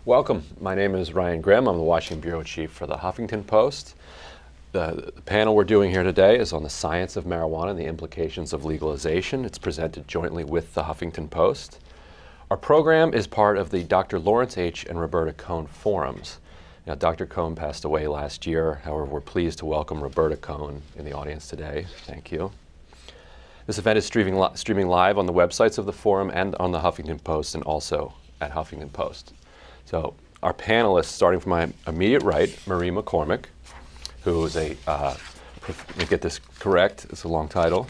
Welcome. My name is Ryan Grimm. I'm the Washington Bureau Chief for the Huffington Post. The panel we're doing here today is on the science of marijuana and the implications of legalization. It's presented jointly with the Huffington Post. Our program is part of the Dr. Lawrence H. and Roberta Cohn Forums. Now, Dr. Cohn passed away last year. However, we're pleased to welcome Roberta Cohn in the audience today. Thank you. This event is streaming live on the websites of the forum and on the Huffington Post and also at Huffington Post. So our panelists, starting from my immediate right, Marie McCormick, who is let me get this correct, it's a long title,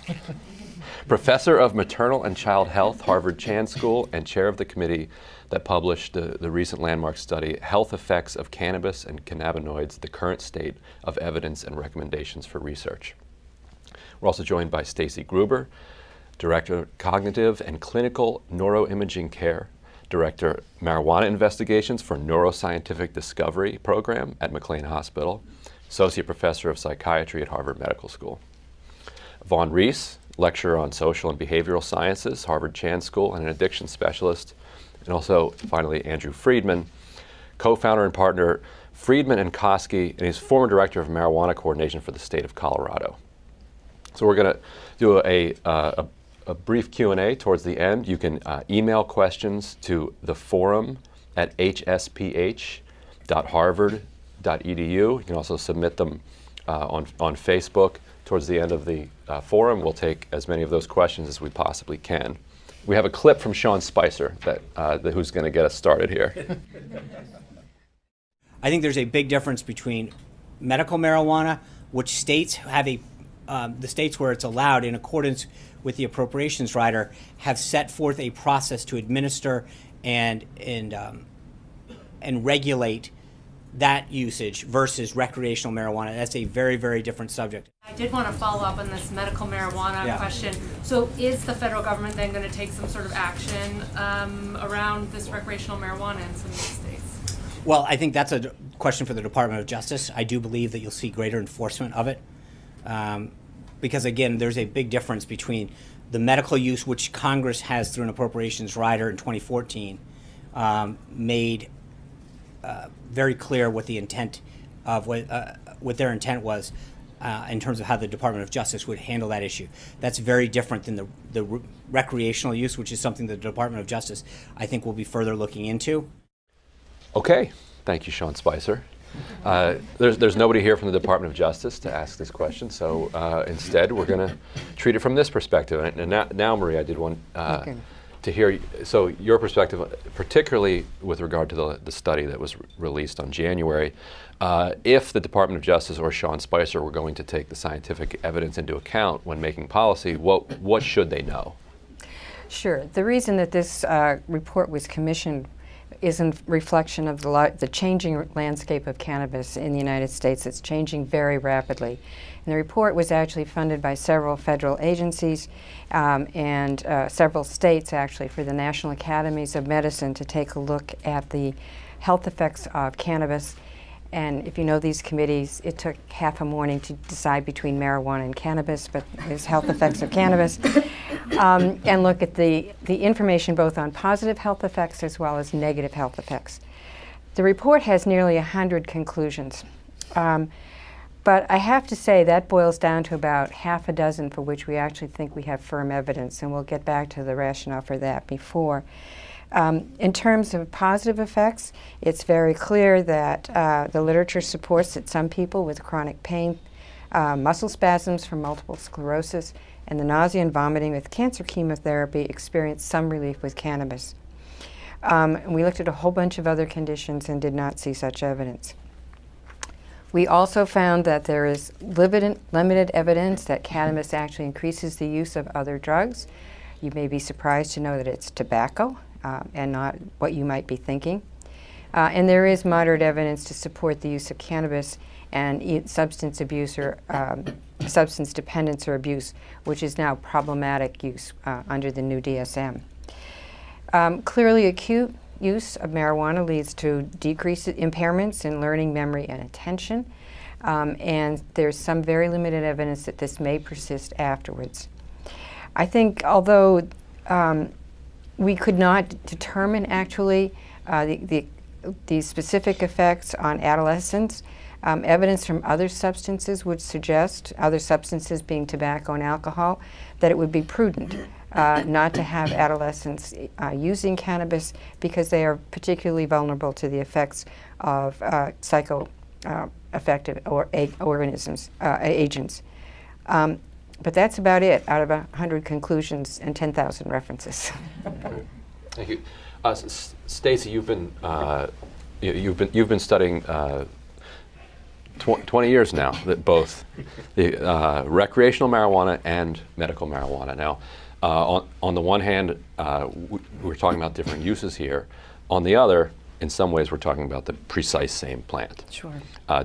Professor of Maternal and Child Health, Harvard Chan School, and chair of the committee that published the recent landmark study, Health Effects of Cannabis and Cannabinoids, the Current State of Evidence and Recommendations for Research. We're also joined by Stacy Gruber, Director of Cognitive and Clinical Neuroimaging Care, Director Marijuana Investigations for Neuroscientific Discovery Program at McLean Hospital, Associate Professor of Psychiatry at Harvard Medical School. Vaughn Reese, Lecturer on Social and Behavioral Sciences, Harvard Chan School, and an addiction specialist. And also, finally, Andrew Friedman, co-founder and partner, Friedman and Koski, and he's former Director of Marijuana Coordination for the state of Colorado. So we're going to do a brief Q&A towards the end. You can email questions to the forum at hsph.harvard.edu. You can also submit them on Facebook. Towards the end of the forum, we'll take as many of those questions as we possibly can. We have a clip from Sean Spicer who's going to get us started here. I think there's a big difference between medical marijuana, which states have the states where it's allowed in accordance with the appropriations rider have set forth a process to administer and regulate that usage versus recreational marijuana. That's a very, very different subject. I did want to follow up on this medical marijuana question. So is the federal government then going to take some sort of action around this recreational marijuana in some of these states? Well, I think that's a question for the Department of Justice. I do believe that you'll see greater enforcement of it. Because again, there's a big difference between the medical use, which Congress has through an appropriations rider in 2014, made very clear what the intent of what their intent was in terms of how the Department of Justice would handle that issue. That's very different than the recreational use, which is something that the Department of Justice, I think, will be further looking into. Okay, thank you, Sean Spicer. There's nobody here from the Department of Justice to ask this question, so instead we're going to treat it from this perspective. And now, Marie, I did want to hear your perspective, particularly with regard to the study that was released on January. If the Department of Justice or Sean Spicer were going to take the scientific evidence into account when making policy, what should they know? Sure. The reason that this report was commissioned is in reflection of the changing landscape of cannabis in the United States. It's changing very rapidly. And the report was actually funded by several federal agencies and several states, actually, for the National Academies of Medicine to take a look at the health effects of cannabis. And if you know these committees, it took half a morning to decide between marijuana and cannabis, but there's health effects of cannabis. And look at the information both on positive health effects as well as negative health effects. The report has nearly 100 conclusions. But I have to say that boils down to about half a dozen for which we actually think we have firm evidence, and we'll get back to the rationale for that before. In terms of positive effects, it's very clear that the literature supports that some people with chronic pain, muscle spasms from multiple sclerosis, and the nausea and vomiting with cancer chemotherapy experience some relief with cannabis. And we looked at a whole bunch of other conditions and did not see such evidence. We also found that there is limited evidence that cannabis actually increases the use of other drugs. You may be surprised to know that it's tobacco and not what you might be thinking. And there is moderate evidence to support the use of cannabis and substance abuse or substance dependence or abuse, which is now problematic use under the new DSM. Clearly, acute use of marijuana leads to decreased impairments in learning, memory, and attention. And there's some very limited evidence that this may persist afterwards. I think although we could not determine actually the the specific effects on adolescents, evidence from other substances would suggest, other substances being tobacco and alcohol, that it would be prudent not to have adolescents using cannabis because they are particularly vulnerable to the effects of psychoactive agents. But that's about it out of 100 conclusions and 10,000 references. Thank you. Stacy, you've been studying 20 years now, that both the recreational marijuana and medical marijuana. Now, on the one hand, we're talking about different uses here. On the other, in some ways, we're talking about the precise same plant, Sure.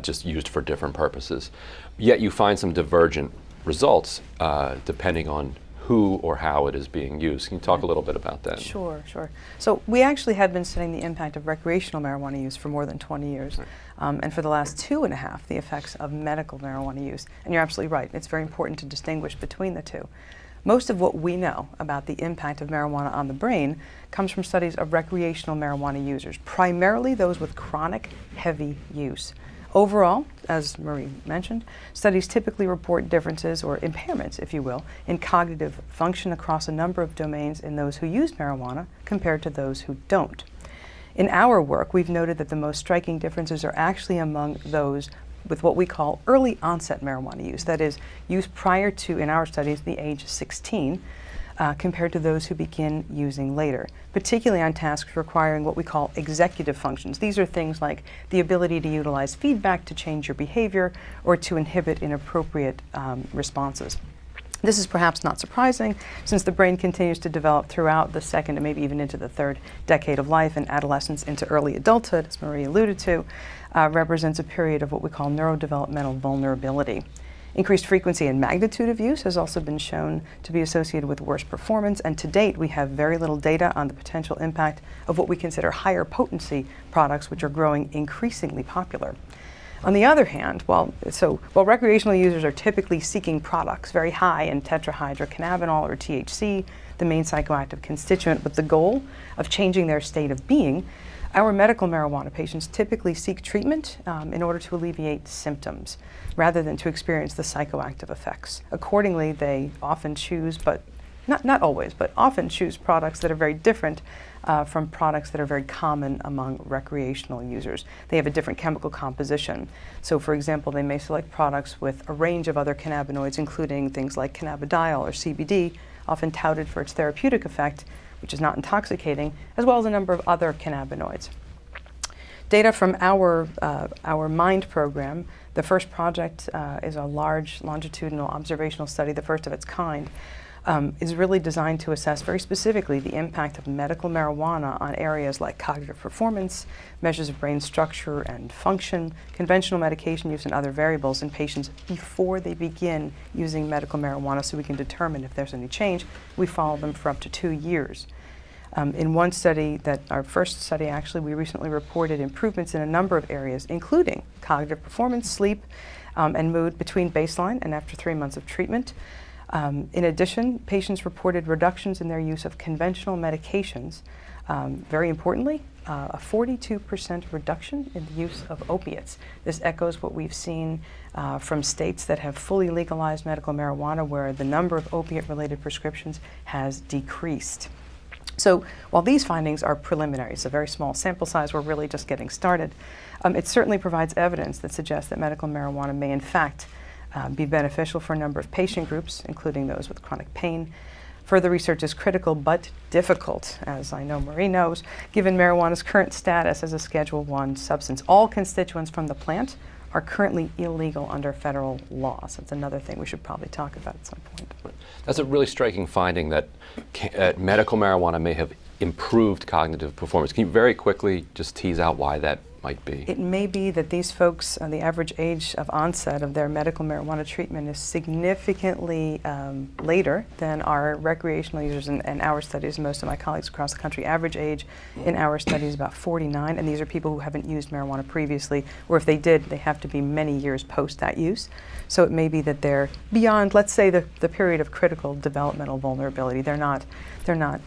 Just used for different purposes. Yet you find some divergent results depending on who or how it is being used. Can you talk a little bit about that? Sure, sure. So we actually have been studying the impact of recreational marijuana use for more than 20 years. Right. And for the last 2.5, the effects of medical marijuana use. And you're absolutely right. It's very important to distinguish between the two. Most of what we know about the impact of marijuana on the brain comes from studies of recreational marijuana users, primarily those with chronic heavy use. Overall, as Marie mentioned, studies typically report differences or impairments, if you will, in cognitive function across a number of domains in those who use marijuana compared to those who don't. In our work, we've noted that the most striking differences are actually among those with what we call early onset marijuana use, that is, use prior to, in our studies, the age of 16, compared to those who begin using later, particularly on tasks requiring what we call executive functions. These are things like the ability to utilize feedback to change your behavior or to inhibit inappropriate responses. This is perhaps not surprising, since the brain continues to develop throughout the second and maybe even into the third decade of life, and adolescence into early adulthood, as Marie alluded to, represents a period of what we call neurodevelopmental vulnerability. Increased frequency and magnitude of use has also been shown to be associated with worse performance, and to date we have very little data on the potential impact of what we consider higher potency products, which are growing increasingly popular. On the other hand, while recreational users are typically seeking products very high in tetrahydrocannabinol or THC, the main psychoactive constituent, with the goal of changing their state of being, our medical marijuana patients typically seek treatment in order to alleviate symptoms rather than to experience the psychoactive effects. Accordingly, they often choose, but not always, but often choose products that are very different from products that are very common among recreational users. They have a different chemical composition. So for example, they may select products with a range of other cannabinoids, including things like cannabidiol or CBD, often touted for its therapeutic effect, which is not intoxicating, as well as a number of other cannabinoids. Data from our MIND program, the first project is a large longitudinal observational study, the first of its kind, is really designed to assess very specifically the impact of medical marijuana on areas like cognitive performance, measures of brain structure and function, conventional medication use, and other variables in patients before they begin using medical marijuana, so we can determine if there's any change. We follow them for up to 2 years. In one study, our first study actually, we recently reported improvements in a number of areas, including cognitive performance, sleep, and mood between baseline and after 3 months of treatment. In addition, patients reported reductions in their use of conventional medications. Very importantly, a 42% reduction in the use of opiates. This echoes what we've seen from states that have fully legalized medical marijuana, where the number of opiate-related prescriptions has decreased. So while these findings are preliminary, it's a very small sample size, we're really just getting started, it certainly provides evidence that suggests that medical marijuana may in fact be beneficial for a number of patient groups, including those with chronic pain. Further research is critical but difficult, as I know Marie knows, given marijuana's current status as a Schedule I substance. All constituents from the plant are currently illegal under federal law. So that's another thing we should probably talk about at some point. That's a really striking finding that medical marijuana may have improved cognitive performance. Can you very quickly just tease out why that might be? It may be that these folks, the average age of onset of their medical marijuana treatment is significantly later than our recreational users in our studies. Most of my colleagues across the country, average age in our studies is about 49, and these are people who haven't used marijuana previously, or if they did, they have to be many years post that use. So it may be that they're beyond, let's say, the period of critical developmental vulnerability. They're not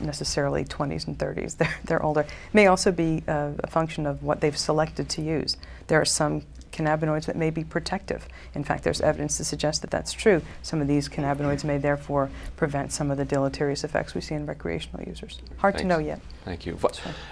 necessarily 20s and 30s. They're older. It may also be a function of what they've selected to use. There are some cannabinoids that may be protective. In fact, there's evidence to suggest that that's true. Some of these cannabinoids may therefore prevent some of the deleterious effects we see in recreational users. Hard to know yet. Thank you.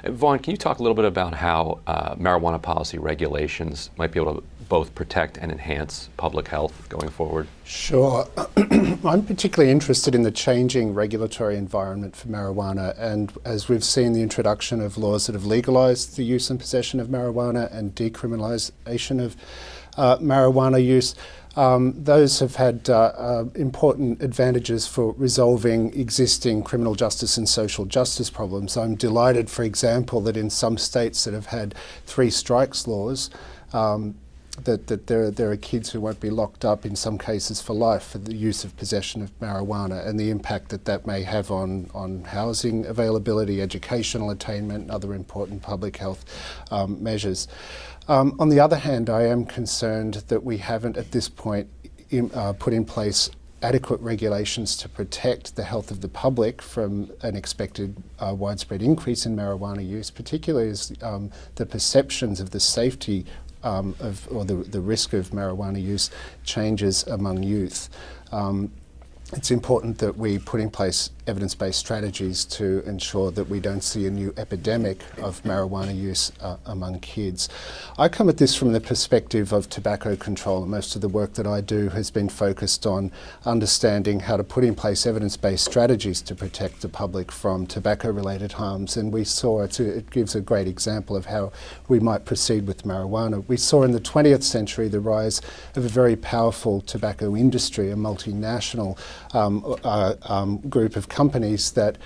Vaughn, can you talk a little bit about how marijuana policy regulations might be able to both protect and enhance public health going forward? Sure. I'm particularly interested in the changing regulatory environment for marijuana, and as we've seen the introduction of laws that have legalised the use and possession of marijuana and decriminalisation of marijuana use, those have had important advantages for resolving existing criminal justice and social justice problems. I'm delighted, for example, that in some states that have had 3 strikes laws, that there are kids who won't be locked up in some cases for life for the use of possession of marijuana, and the impact that may have on housing availability, educational attainment, and other important public health measures. On the other hand, I am concerned that we haven't at this point put in place adequate regulations to protect the health of the public from an expected widespread increase in marijuana use, particularly as the perceptions of the safety or the risk of marijuana use changes among youth. It's important that we put in place evidence-based strategies to ensure that we don't see a new epidemic of marijuana use among kids. I come at this from the perspective of tobacco control. Most of the work that I do has been focused on understanding how to put in place evidence-based strategies to protect the public from tobacco-related harms, and we saw it gives a great example of how we might proceed with marijuana. We saw in the 20th century the rise of a very powerful tobacco industry, a multinational group of companies that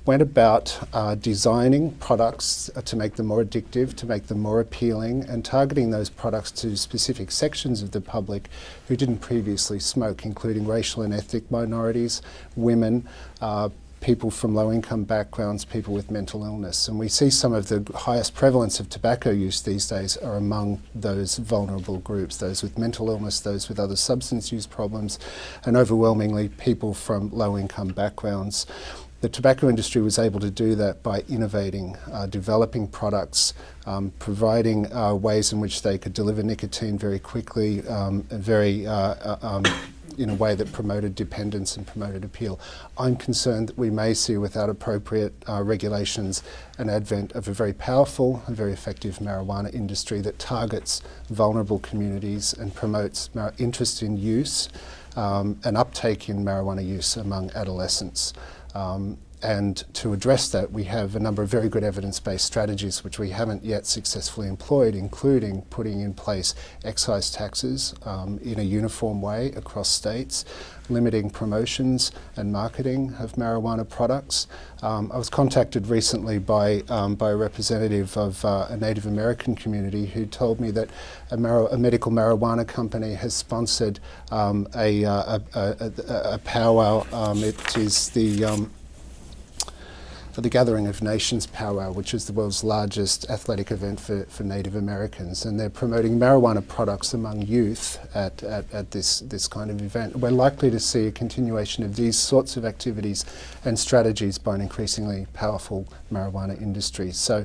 went about designing products to make them more addictive, to make them more appealing, and targeting those products to specific sections of the public who didn't previously smoke, including racial and ethnic minorities, women, people from low-income backgrounds, people with mental illness. And we see some of the highest prevalence of tobacco use these days are among those vulnerable groups, those with mental illness, those with other substance use problems, and overwhelmingly people from low-income backgrounds. The tobacco industry was able to do that by innovating, developing products, providing ways in which they could deliver nicotine very quickly, in a way that promoted dependence and promoted appeal. I'm concerned that we may see, without appropriate regulations, an advent of a very powerful and very effective marijuana industry that targets vulnerable communities and promotes interest in use and uptake in marijuana use among adolescents. And to address that, we have a number of very good evidence-based strategies which we haven't yet successfully employed, including putting in place excise taxes in a uniform way across states, limiting promotions and marketing of marijuana products. I was contacted recently by a representative of a Native American community who told me that a medical marijuana company has sponsored a powwow. It is the Gathering of Nations powwow, which is the world's largest athletic event for Native Americans, and they're promoting marijuana products among youth at this kind of event. We're likely to see a continuation of these sorts of activities and strategies by an increasingly powerful marijuana industry. So,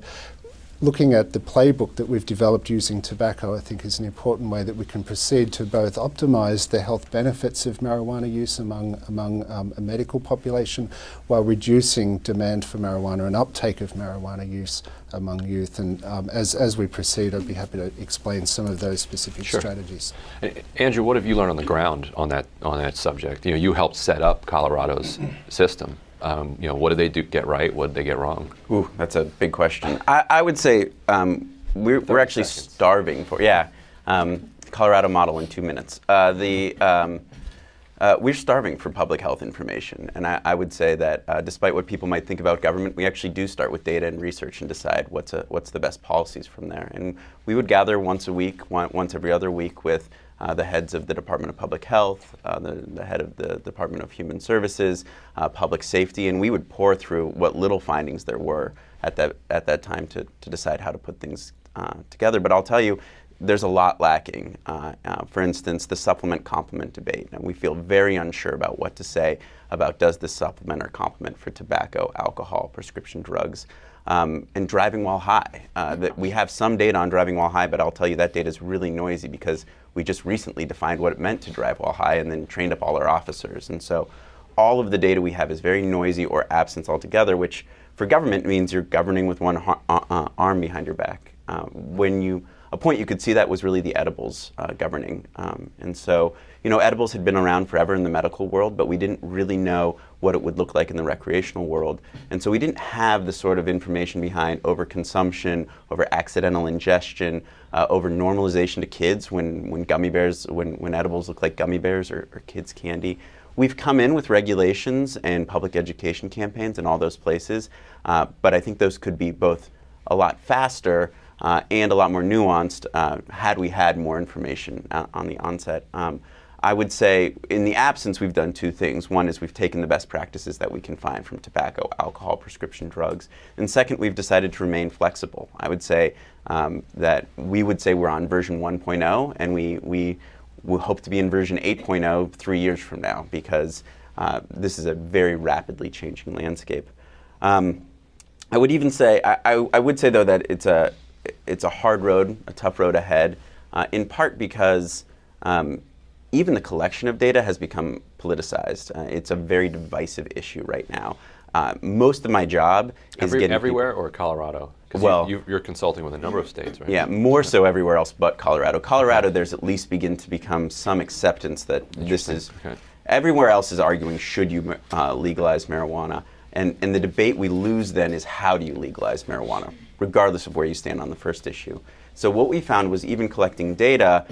looking at the playbook that we've developed using tobacco, I think is an important way that we can proceed to both optimise the health benefits of marijuana use among a medical population while reducing demand for marijuana and uptake of marijuana use among youth. And as we proceed, I'd be happy to explain some of those specific strategies. Andrew, what have you learned on the ground on that subject? You helped set up Colorado's system. What did they get right? What did they get wrong? Ooh, that's a big question. I would say we're actually starving for, Colorado model in 2 minutes. we're starving for public health information. And I would say that despite what people might think about government, we actually do start with data and research and decide what's the best policies from there. And we would gather once a week, once every other week with the heads of the Department of Public Health, the head of the Department of Human Services, Public Safety, and we would pore through what little findings there were at that time to decide how to put things together. But I'll tell you, there's a lot lacking. For instance, the supplement-complement debate. And we feel very unsure about what to say about does this supplement or complement for tobacco, alcohol, prescription drugs, and driving while high. That we have some data on driving while high, but I'll tell you that data is really noisy because we just recently defined what it meant to drive while high and then trained up all our officers. And so all of the data we have is very noisy or absent altogether, which for government means you're governing with one arm behind your back. A point you could see that was really the edibles governing. And so, edibles had been around forever in the medical world, but we didn't really know what it would look like in the recreational world. And so we didn't have the sort of information behind overconsumption, over accidental ingestion, over normalization to kids when gummy bears, when edibles look like gummy bears or kids' candy. We've come in with regulations and public education campaigns in all those places, but I think those could be both a lot faster and a lot more nuanced had we had more information on the onset. I would say in the absence we've done two things. One is we've taken the best practices that we can find from tobacco, alcohol, prescription drugs. And second, we've decided to remain flexible. I would say that we would say we're on version 1.0 and we hope to be in version 8.0 3 years from now because this is a very rapidly changing landscape. I would even say, I would say though that it's a hard road, a tough road ahead, in part because even the collection of data has become politicized. It's a very divisive issue right now. Most of my job is getting everywhere or Colorado? 'Cause well, you're consulting with a number of states, right? Yeah, more so everywhere else but Colorado. Colorado, there's at least begin to become some acceptance that this is. Okay. Everywhere else is arguing should you legalize marijuana, and the debate we lose then is how do you legalize marijuana, regardless of where you stand on the first issue. So what we found was even collecting data,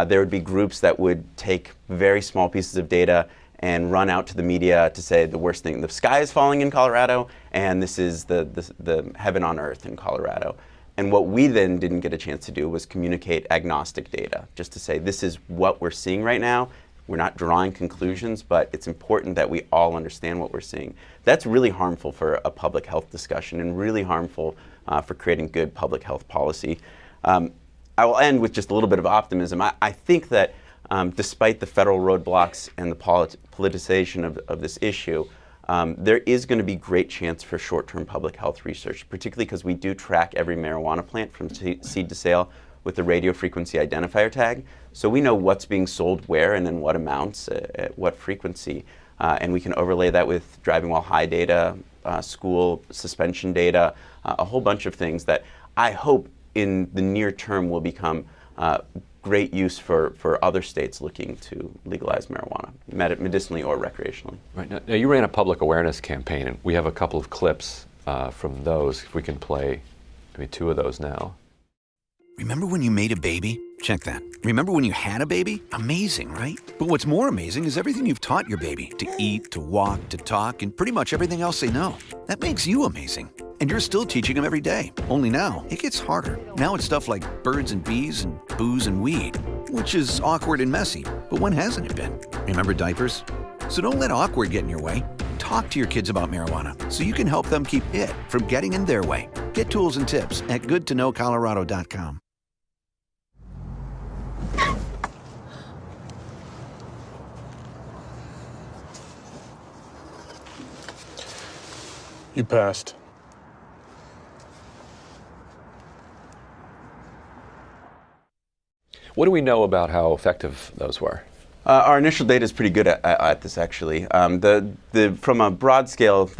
there would be groups that would take very small pieces of data and run out to the media to say the worst thing, the sky is falling in Colorado, and this is the heaven on earth in Colorado. And what we then didn't get a chance to do was communicate agnostic data, just to say this is what we're seeing right now. We're not drawing conclusions, but it's important that we all understand what we're seeing. That's really harmful for a public health discussion and really harmful for creating good public health policy. I will end with just a little bit of optimism. I think that despite the federal roadblocks and the politicization of this issue, there is going to be great chance for short-term public health research, particularly because we do track every marijuana plant from seed to sale with the radio frequency identifier tag. So we know what's being sold where and in what amounts, at what frequency. And we can overlay that with driving while high data, school suspension data, a whole bunch of things that I hope in the near term will become great use for other states looking to legalize marijuana, medicinally or recreationally. Right. Now you ran a public awareness campaign, and we have a couple of clips from those. If we can play maybe two of those now. Remember when you made a baby? Check that. Remember when you had a baby? Amazing, right? But what's more amazing is everything you've taught your baby to eat, to walk, to talk, and pretty much everything else they know. That makes you amazing. And you're still teaching them every day. Only now, it gets harder. Now it's stuff like birds and bees and booze and weed, which is awkward and messy. But when hasn't it been? Remember diapers? So don't let awkward get in your way. Talk to your kids about marijuana so you can help them keep it from getting in their way. Get tools and tips at goodtoknowcolorado.com. You passed. What do we know about how effective those were? Our initial data is pretty good at this, actually. From a broad scale,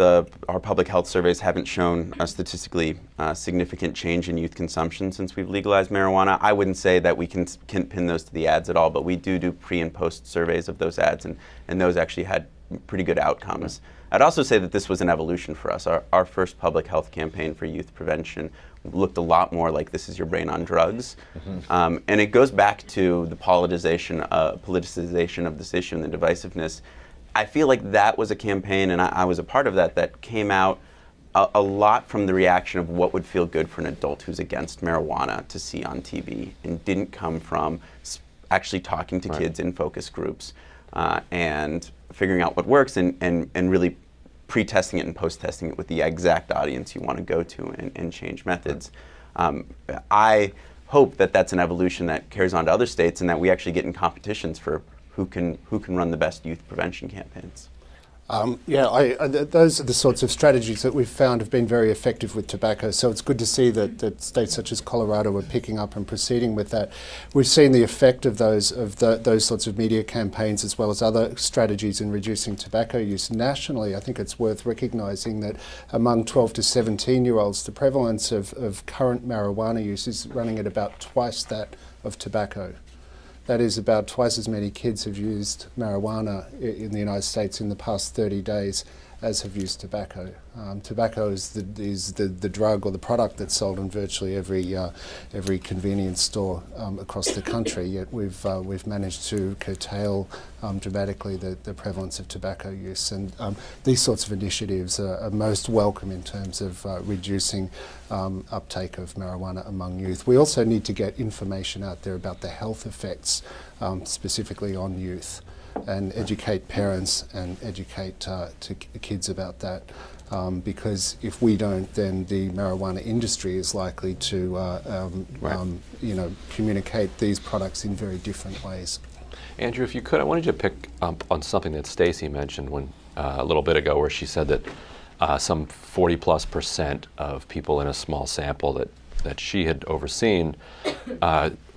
our public health surveys haven't shown a statistically significant change in youth consumption since we've legalized marijuana. I wouldn't say that we can pin those to the ads at all, but we do pre and post surveys of those ads, and those actually had pretty good outcomes. I'd also say that this was an evolution for us. Our first public health campaign for youth prevention looked a lot more like This Is Your Brain on Drugs. And it goes back to the politicization of this issue and the divisiveness. I feel like that was a campaign, and I was a part of that came out a lot from the reaction of what would feel good for an adult who's against marijuana to see on TV, and didn't come from actually talking to kids in focus groups and figuring out what works and really pre-testing it and post-testing it with the exact audience you want to go to and change methods. I hope that that's an evolution that carries on to other states, and that we actually get in competitions for who can run the best youth prevention campaigns. Those are the sorts of strategies that we've found have been very effective with tobacco. So it's good to see that states such as Colorado are picking up and proceeding with that. We've seen the effect of those sorts of media campaigns, as well as other strategies in reducing tobacco use nationally. I think it's worth recognising that among 12 to 17-year-olds, the prevalence of current marijuana use is running at about twice that of tobacco. That is, about twice as many kids have used marijuana in the United States in the past 30 days as have used tobacco. Tobacco is the drug or the product that's sold in virtually every convenience store across the country. Yet we've managed to curtail dramatically the prevalence of tobacco use, and these sorts of initiatives are most welcome in terms of reducing uptake of marijuana among youth. We also need to get information out there about the health effects, specifically on youth, and educate parents and educate kids about that. Because if we don't, then the marijuana industry is likely to communicate these products in very different ways. Andrew, if you could, I wanted you to pick up on something that Stacey mentioned a little bit ago, where she said that some 40+% of people in a small sample that she had overseen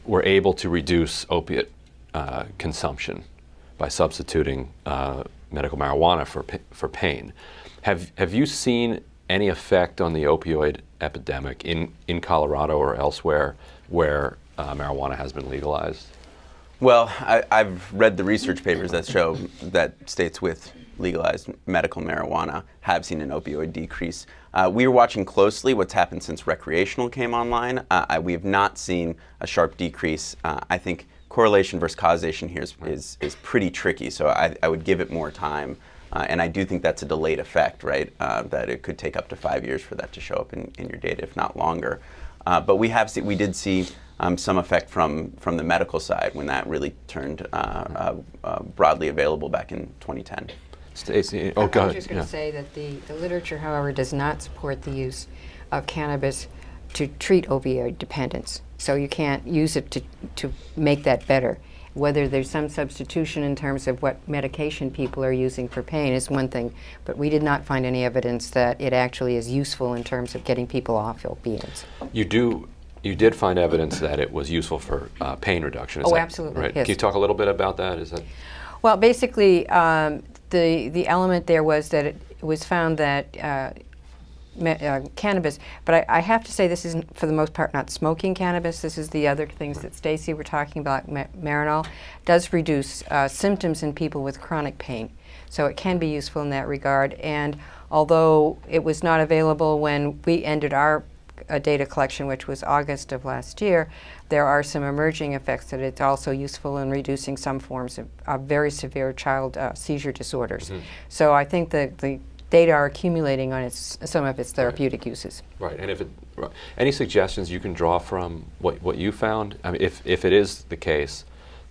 were able to reduce opiate consumption by substituting medical marijuana for pain. Have you seen any effect on the opioid epidemic in Colorado or elsewhere where marijuana has been legalized? Well, I've read the research papers that show that states with legalized medical marijuana have seen an opioid decrease. We are watching closely what's happened since recreational came online. We have not seen a sharp decrease. I think correlation versus causation here is pretty tricky, so I would give it more time. And I do think that's a delayed effect, right? That it could take up to 5 years for that to show up in your data, if not longer. But we did see some effect from the medical side when that really turned broadly available back in 2010. Stacey, I was just going to say that the literature, however, does not support the use of cannabis to treat opioid dependence. So you can't use it to make that better. Whether there's some substitution in terms of what medication people are using for pain is one thing, but we did not find any evidence that it actually is useful in terms of getting people off opiates. You did find evidence that it was useful for pain reduction. Is that absolutely. Right? Yes. Can you talk a little bit about that? Well, basically, the element there was that it was found that cannabis, but I have to say this isn't, for the most part, not smoking cannabis. This is the other things that Stacey were talking about. Marinol does reduce symptoms in people with chronic pain. So it can be useful in that regard. And although it was not available when we ended our data collection, which was August of last year, there are some emerging effects that it's also useful in reducing some forms of very severe child seizure disorders. Mm-hmm. So I think that the data are accumulating on some of its therapeutic uses. Right, and any suggestions you can draw from what you found? I mean, if it is the case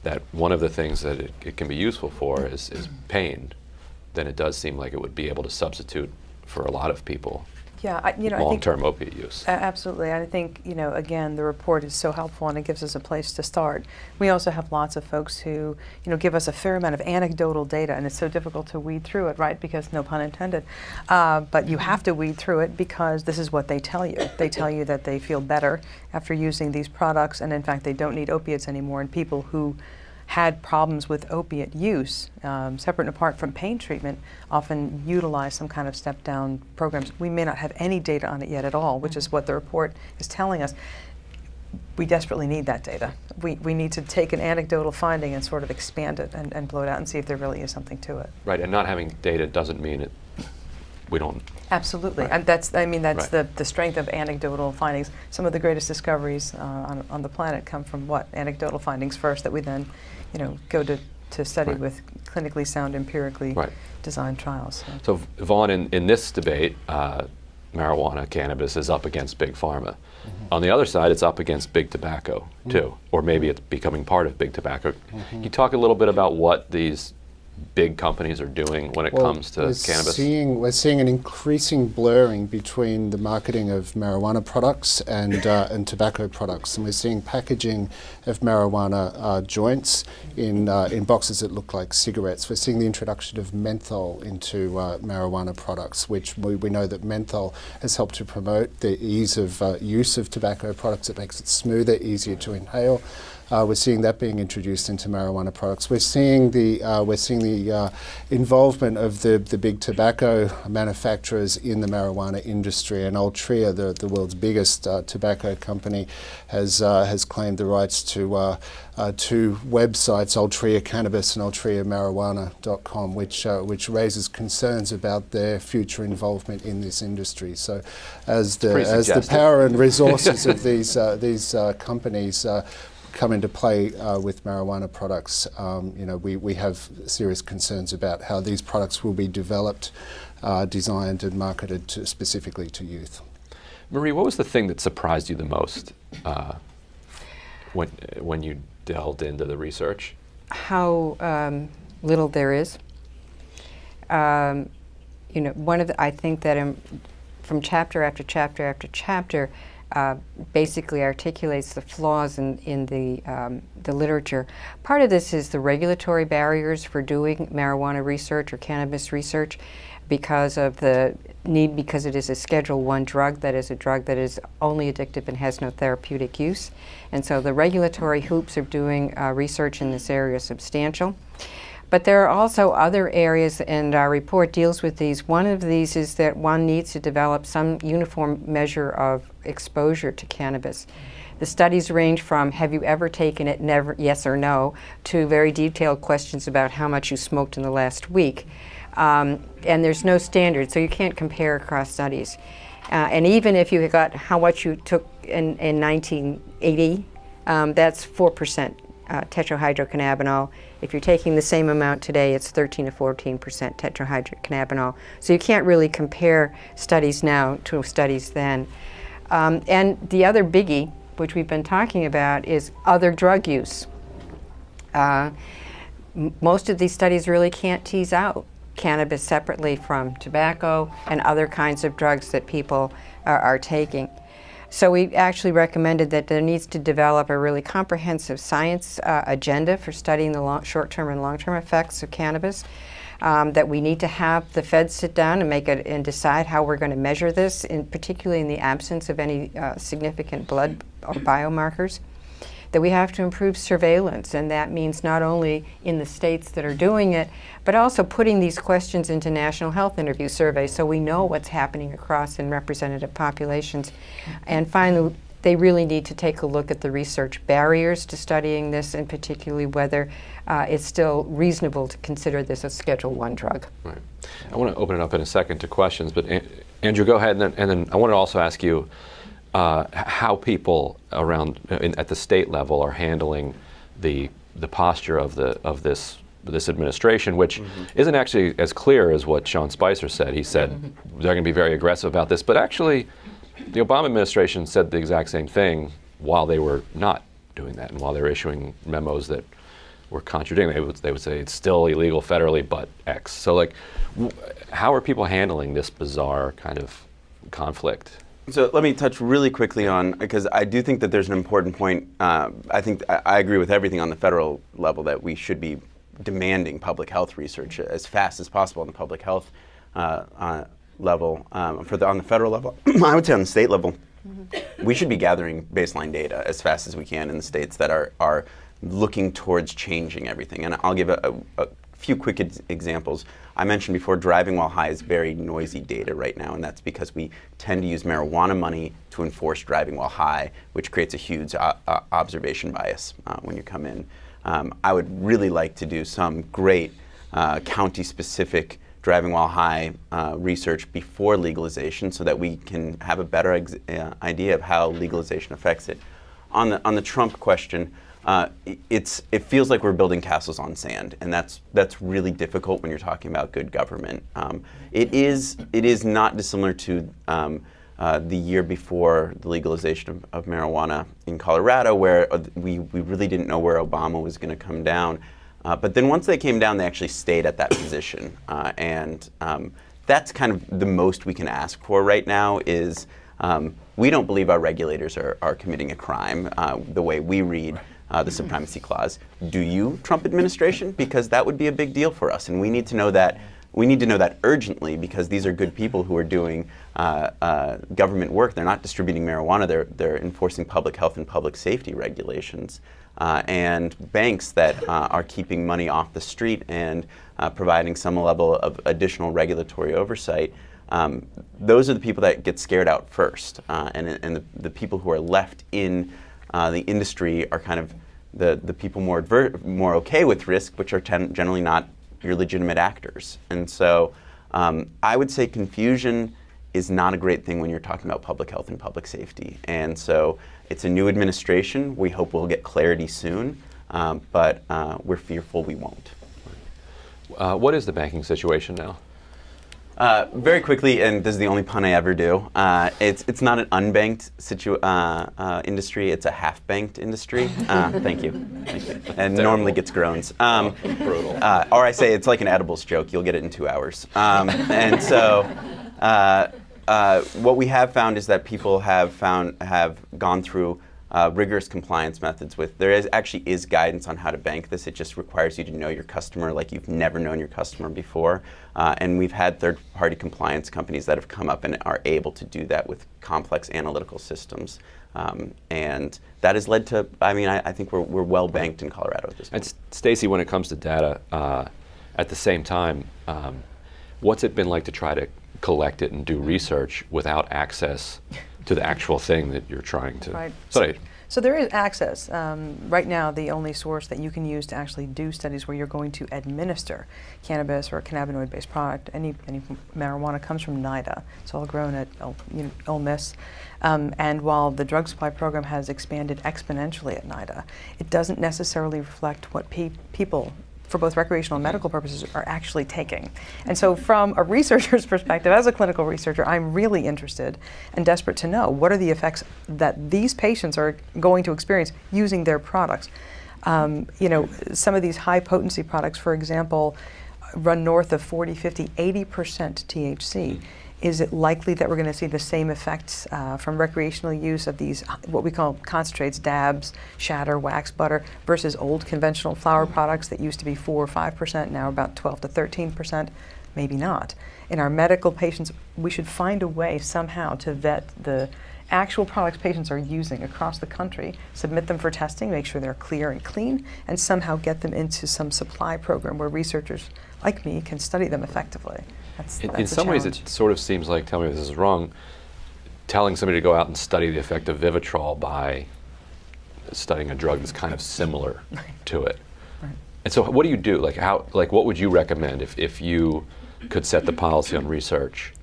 that one of the things that it can be useful for is pain, then it does seem like it would be able to substitute for a lot of people. Yeah, long-term opiate use. Absolutely. I think, again, the report is so helpful and it gives us a place to start. We also have lots of folks who, give us a fair amount of anecdotal data, and it's so difficult to weed through it, right? Because no pun intended. But you have to weed through it because this is what they tell you. They tell you that they feel better after using these products, and in fact, they don't need opiates anymore. And people who had problems with opiate use, separate and apart from pain treatment, often utilize some kind of step-down programs. We may not have any data on it yet at all, which is what the report is telling us. We desperately need that data. We need to take an anecdotal finding and sort of expand it and blow it out and see if there really is something to it. Right, and not having data doesn't mean we don't. Absolutely, Right. and that's Right. the strength of anecdotal findings. Some of the greatest discoveries on the planet come from what? Anecdotal findings first, that we then, go to study Right. with clinically sound, empirically Right. designed trials. So Vaughn, in this debate, marijuana, cannabis is up against big pharma. On the other side, it's up against big tobacco too, or maybe it's becoming part of big tobacco. Can you talk a little bit about what these big companies are doing when it comes to cannabis? We're seeing an increasing blurring between the marketing of marijuana products and tobacco products, and we're seeing packaging of marijuana joints in boxes that look like cigarettes. We're seeing the introduction of menthol into marijuana products, which we know that menthol has helped to promote the ease of use of tobacco products. It makes it smoother, easier to inhale. We're seeing that being introduced into marijuana products. We're seeing the involvement of the big tobacco manufacturers in the marijuana industry, and Altria, the world's biggest tobacco company, has claimed the rights to two websites, Altria Cannabis and AltriaMarijuana.com, which raises concerns about their future involvement in this industry. So, as the power and resources of these companies come into play with marijuana products, we have serious concerns about how these products will be developed, designed and marketed specifically to youth. Marie, what was the thing that surprised you the most when you delved into the research? How little there is. I think that from chapter after chapter after chapter, basically articulates the flaws in the literature. Part of this is the regulatory barriers for doing marijuana research or cannabis research because of the need, because it is a Schedule I drug, that is a drug that is only addictive and has no therapeutic use. And so the regulatory hoops of doing research in this area are substantial. But there are also other areas, and our report deals with these. One of these is that one needs to develop some uniform measure of exposure to cannabis. The studies range from, have you ever taken it, never, yes or no, to very detailed questions about how much you smoked in the last week. And there's no standard, so you can't compare across studies. And even if you got how much you took in 1980, that's 4% tetrahydrocannabinol. If you're taking the same amount today, it's 13 to 14% tetrahydrocannabinol. So you can't really compare studies now to studies then. And the other biggie, which we've been talking about, is other drug use. Most of these studies really can't tease out cannabis separately from tobacco and other kinds of drugs that people are taking. So we actually recommended that there needs to develop a really comprehensive science agenda for studying the short-term and long-term effects of cannabis, that we need to have the feds sit down and and decide how we're going to measure this, particularly in the absence of any significant blood or biomarkers, that we have to improve surveillance, and that means not only in the states that are doing it, but also putting these questions into national health interview surveys so we know what's happening across in representative populations. And finally, they really need to take a look at the research barriers to studying this, and particularly whether it's still reasonable to consider this a Schedule I drug. Right. I want to open it up in a second to questions, but Andrew, go ahead, and then I want to also ask you how people around at the state level are handling the posture of this administration, which isn't actually as clear as what Sean Spicer said. He said they're going to be very aggressive about this, but actually the Obama administration said the exact same thing while they were not doing that, and while they were issuing memos that were contradicting. They would say it's still illegal federally, but X. So how are people handling this bizarre kind of conflict? So let me touch really quickly on, because I do think that there's an important point. I think I agree with everything on the federal level, that we should be demanding public health research as fast as possible on the public health level. On the federal level, I would say on the state level, we should be gathering baseline data as fast as we can in the states that are looking towards changing everything. And I'll give a few quick examples. I mentioned before, driving while high is very noisy data right now, and that's because we tend to use marijuana money to enforce driving while high, which creates a huge observation bias when you come in. I would really like to do some great county-specific driving while high research before legalization so that we can have a better idea of how legalization affects it. On the Trump question, it feels like we're building castles on sand, and that's really difficult when you're talking about good government. It is not dissimilar to the year before the legalization of marijuana in Colorado, where we really didn't know where Obama was going to come down. But then once they came down, they actually stayed at that position. And that's kind of the most we can ask for right now is we don't believe our regulators are committing a crime the way we read the Supremacy Clause. Do you, Trump administration? Because that would be a big deal for us. And we need to know that. We need to know that urgently because these are good people who are doing government work. They're not distributing marijuana. They're enforcing public health and public safety regulations. And banks that are keeping money off the street and providing some level of additional regulatory oversight. Those are the people that get scared out first. And the people who are left in the industry are kind of the people more okay with risk, which are generally not your legitimate actors. And so I would say confusion is not a great thing when you're talking about public health and public safety. And so it's a new administration. We hope we'll get clarity soon, but we're fearful we won't. What is the banking situation now? Very quickly, and this is the only pun I ever do, it's not an unbanked industry, it's a half-banked industry. Thank you. And normally gets groans. Brutal. Or I say it's like an edibles joke, you'll get it in 2 hours. And so what we have found is that people have gone through rigorous compliance methods with. There actually is guidance on how to bank this. It just requires you to know your customer like you've never known your customer before. And we've had third-party compliance companies that have come up and are able to do that with complex analytical systems. And that has led to, I think we're well banked in Colorado at this point. And Stacy, when it comes to data, at the same time, what's it been like to try to collect it and do research without access to the actual thing that you're trying to study? So there is access. Right now, the only source that you can use to actually do studies where you're going to administer cannabis or a cannabinoid-based product, any marijuana, comes from NIDA. It's all grown at Ole Miss. And while the drug supply program has expanded exponentially at NIDA, it doesn't necessarily reflect what people for both recreational and medical purposes are actually taking. And so from a researcher's perspective, as a clinical researcher, I'm really interested and desperate to know what are the effects that these patients are going to experience using their products. Some of these high potency products, for example, run north of 40, 50, 80% THC. Is it likely that we're going to see the same effects from recreational use of these, what we call concentrates, dabs, shatter, wax, butter, versus old conventional flower products that used to be 4 or 5%, now about 12 to 13%? Maybe not. In our medical patients, we should find a way somehow to vet the actual products patients are using across the country, submit them for testing, make sure they're clear and clean, and somehow get them into some supply program where researchers like me can study them effectively. In some ways, it sort of seems like, tell me if this is wrong, telling somebody to go out and study the effect of Vivitrol by studying a drug that's kind of similar to it. Right. And so what do you do? What would you recommend if you could set the policy on research?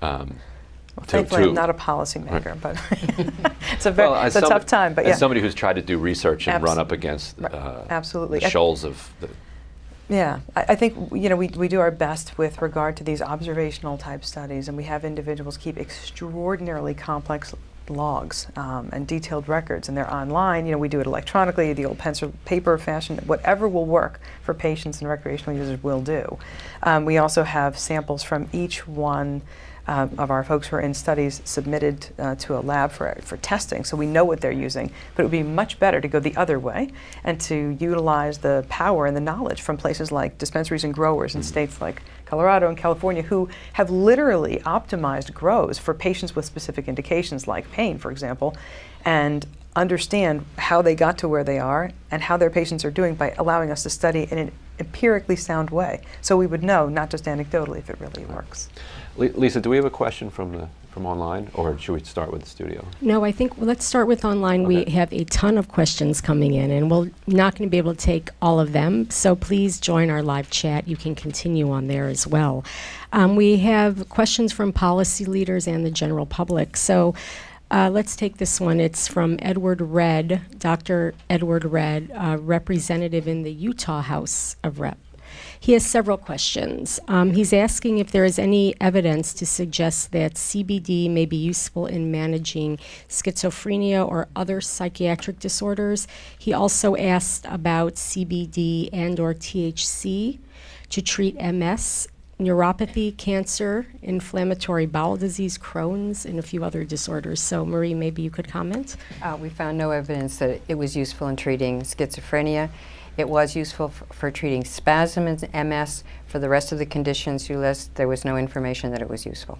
Thankfully, I'm not a policymaker, but it's a tough time. But as somebody who's tried to do research and run up against absolutely the shoals of the... Yeah, I think we do our best with regard to these observational type studies, and we have individuals keep extraordinarily complex logs and detailed records, and they're online. We do it electronically, the old pencil paper fashion, whatever will work for patients and recreational users will do. We also have samples from each one of our folks who are in studies submitted to a lab for testing, so we know what they're using. But it would be much better to go the other way and to utilize the power and the knowledge from places like dispensaries and growers in states like Colorado and California who have literally optimized grows for patients with specific indications like pain, for example, and understand how they got to where they are and how their patients are doing by allowing us to study in an empirically sound way. So we would know, not just anecdotally, if it really works. Lisa, do we have a question from the from online, or should we start with the studio? No, I think let's start with online. Okay. We have a ton of questions coming in, and we're not going to be able to take all of them. So please join our live chat. You can continue on there as well. We have questions from policy leaders and the general public. So let's take this one. It's from Edward Redd, Dr. Edward Redd, representative in the Utah House of Rep. He has several questions. He's asking if there is any evidence to suggest that CBD may be useful in managing schizophrenia or other psychiatric disorders. He also asked about CBD and or THC to treat MS, neuropathy, cancer, inflammatory bowel disease, Crohn's, and a few other disorders. So Marie, maybe you could comment? We found no evidence that it was useful in treating schizophrenia. It was useful for treating spasm and MS. For the rest of the conditions you list, there was no information that it was useful.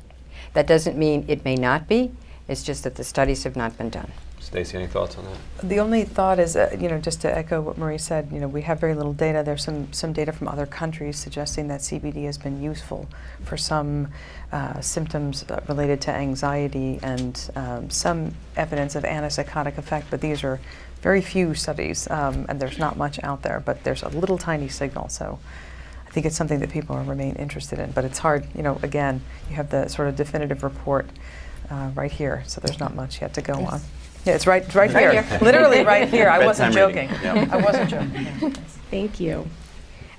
That doesn't mean it may not be. It's just that the studies have not been done. Stacey, any thoughts on that? The only thought is, just to echo what Marie said, we have very little data. There's some data from other countries suggesting that CBD has been useful for some symptoms related to anxiety and some evidence of antipsychotic effect, but these are very few studies, and there's not much out there, but there's a little tiny signal. So I think it's something that people remain interested in, but it's hard, again, you have the sort of definitive report right here, so there's not much yet to go on. Yeah, it's right here. Literally right here. I wasn't joking. I wasn't joking. Thank you.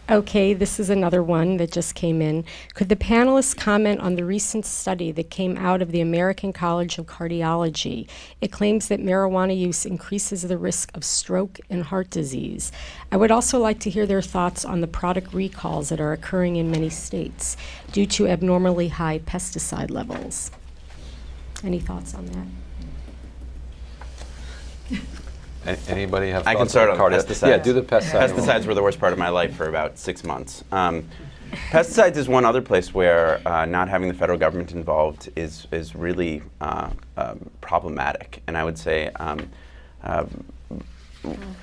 Okay, this is another one that just came in. Could the panelists comment on the recent study that came out of the American College of Cardiology? It claims that marijuana use increases the risk of stroke and heart disease. I would also like to hear their thoughts on the product recalls that are occurring in many states due to abnormally high pesticide levels. Any thoughts on that? Anybody have I can thoughts start on cardio- pesticides. Yeah, do the pesticides. Pesticides were the worst part of my life for about 6 months. Pesticides is one other place where not having the federal government involved is really problematic. And I would say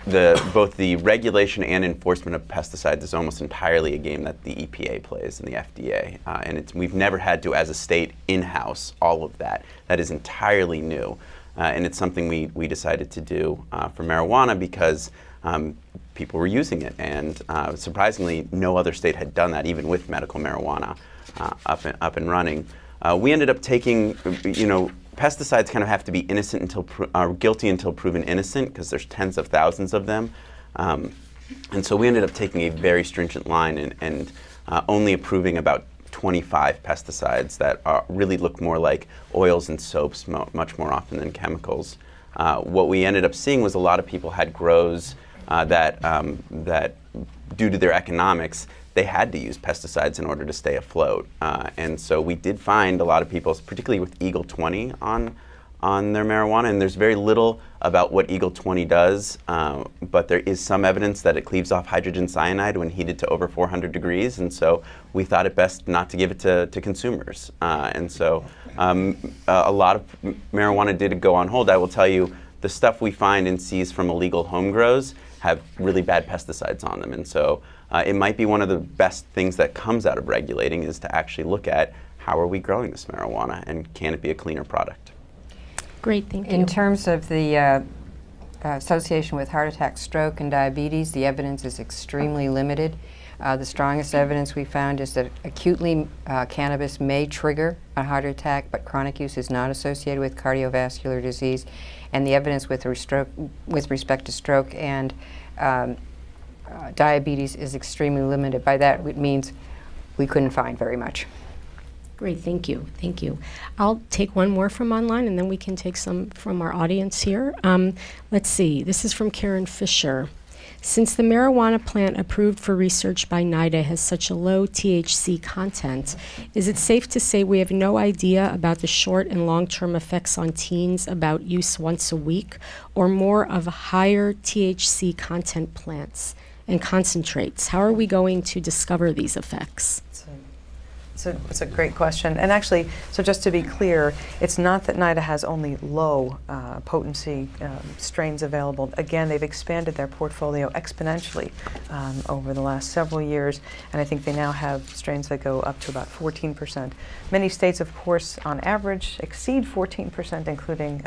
both the regulation and enforcement of pesticides is almost entirely a game that the EPA plays and the FDA. And we've never had to, as a state, in-house all of that. That is entirely new. And it's something we decided to do for marijuana because people were using it. And surprisingly, no other state had done that, even with medical marijuana up and running. We ended up taking, pesticides kind of have to be innocent until guilty until proven innocent, because there's tens of thousands of them. And so we ended up taking a very stringent line and only approving about 25 pesticides that really look more like oils and soaps much more often than chemicals. What we ended up seeing was a lot of people had grows that due to their economics, they had to use pesticides in order to stay afloat. And so we did find a lot of people, particularly with Eagle 20 on their marijuana, and there's very little about what Eagle 20 does, but there is some evidence that it cleaves off hydrogen cyanide when heated to over 400 degrees, and so we thought it best not to give it to consumers. And so a lot of marijuana did go on hold. I will tell you, the stuff we find and seize from illegal home grows have really bad pesticides on them, and so it might be one of the best things that comes out of regulating is to actually look at how are we growing this marijuana, and can it be a cleaner product? Great, thank you. In terms of the association with heart attack, stroke, and diabetes, the evidence is extremely limited. The strongest evidence we found is that acutely cannabis may trigger a heart attack, but chronic use is not associated with cardiovascular disease. And the evidence with respect to stroke and diabetes is extremely limited. By that, it means we couldn't find very much. Great, thank you, thank you. I'll take one more from online, and then we can take some from our audience here. Let's see, this is from Karen Fisher. Since the marijuana plant approved for research by NIDA has such a low THC content, is it safe to say we have no idea about the short and long-term effects on teens about use once a week, or more of higher THC content plants and concentrates? How are we going to discover these effects? It's a great question. And actually, so just to be clear, it's not that NIDA has only low potency strains available. Again, they've expanded their portfolio exponentially over the last several years, and I think they now have strains that go up to about 14%. Many states, of course, on average, exceed 14%, including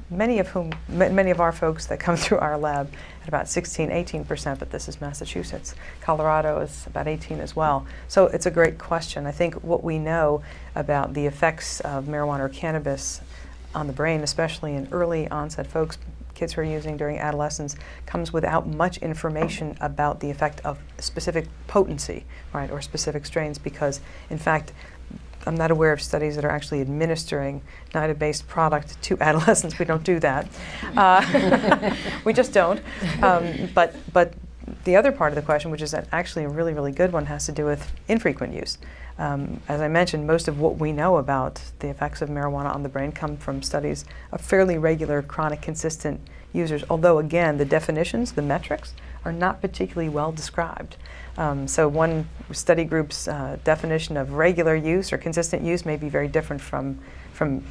many of our folks that come through our lab at about 16, 18%, but this is Massachusetts. Colorado is about 18 as well. So it's a great question. I think what we know about the effects of marijuana or cannabis on the brain, especially in early onset folks, kids who are using during adolescence, comes without much information about the effect of specific potency, right, or specific strains, because in fact, I'm not aware of studies that are actually administering NIDA-based product to adolescents. We don't do that. We just don't. But the other part of the question, which is actually a really, really good one, has to do with infrequent use. As I mentioned, most of what we know about the effects of marijuana on the brain come from studies of fairly regular, chronic, consistent users, although again, the definitions, the metrics, are not particularly well described. So one study group's definition of regular use or consistent use may be very different from